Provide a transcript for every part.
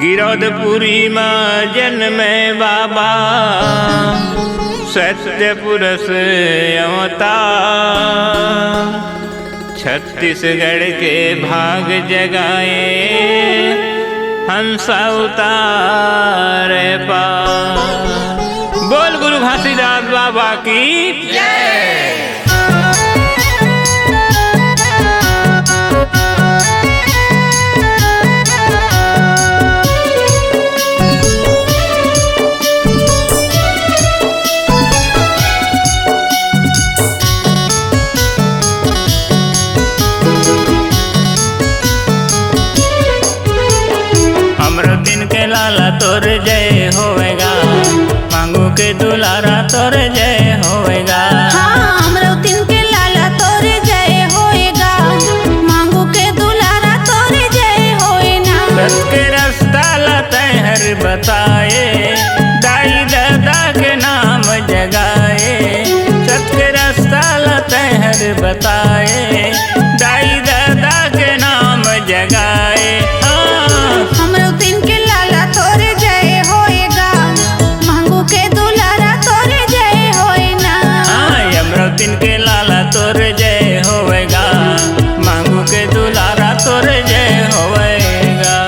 गिरौदपुरी माँ जन्मे बाबा सत्य पुरुष अवतार। छत्तीसगढ़ के भाग जगाए हंस उतारे पार। बोल गुरु घासीदास बाबा की जय। दिन के लाला तोर जय होवेगा, मांगू के दुलारा तोर जय होवेगा। हाँ, हमरो दिन के लाला तोर जय होएगा, मांगू के दुलारा तोर जय होएना। सत के रास्ता लते हर बताए, दाई दादा के नाम जगाए। सत के रास्ता लते हर बताए, दाई दादा के नाम जगाए। हमरो दिन के लाला तोर जय होएगा, मांगू के दुलारा तोर जय होएना। हाँ, हमरो दिन के लाला तोर जय होवेगा, मांगू के दुलारा तोर जय होवेगा।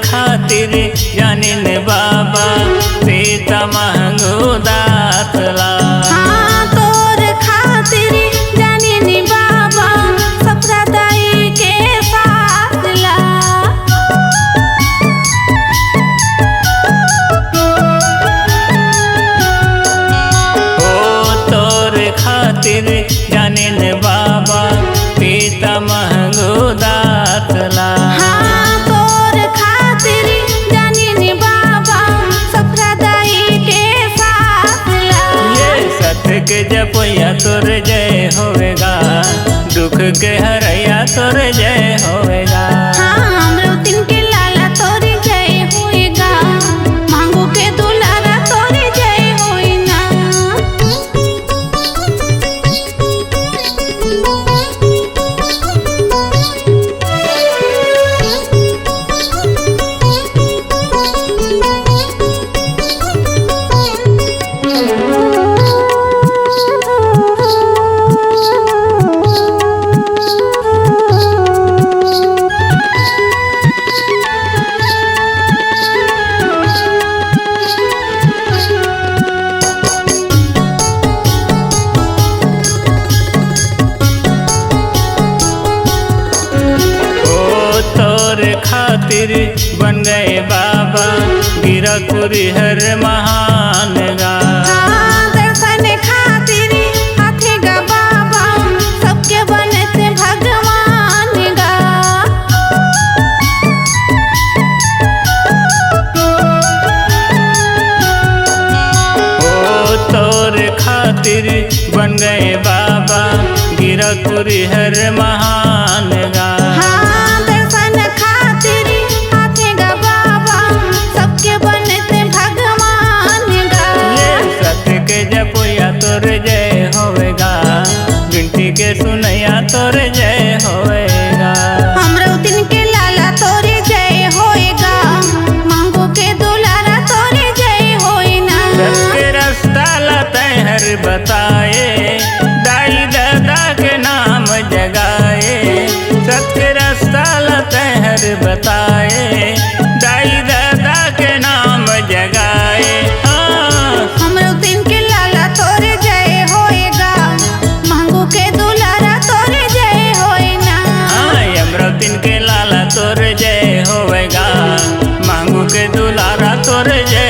खातिर जानिन बाबा सीता महंगू दातला। हाँ, तोर खातिर जानिन बाबा सपना दाई के फासला। ओ तोर खातिर जानिन बाबा सीता महंगू दातला। के जपैया तोर जय होवेगा, दुख के हरैया तोर जय होवेगा। हाँ, हमरो दिन के लाला तोर जय होएगा, मांगू के दुलारा तोर जय होएना। खातिर बन गए बाबा गिरौदपुरी हर महान गा। हाँ, दर्शन खातिर हाथे गा बाबा सबके बनते भगवान गा। ओ तोर खातिर बन गए बाबा गिरौदपुरी हर महान गा। तोर जय होवेगा, बिनती के सुनैया तोर जय होवेगा। हमरो दिन के लाला तोर जय होएगा, मांगू के दुलारा तोर जय होएना। सत के रास्ता लते हर बताए, दाई दादा के नाम जगाए। सत के रास्ता लते हर बताए, दाई दादा के नाम जगाए। हमरो दिन के लाला तोर जय होएगा, मांगू के दुलारा तोर जय होएना। हाँ, हमरो दिन के लाला तोर जय होवेगा, मांगू के दुलारा तोर जय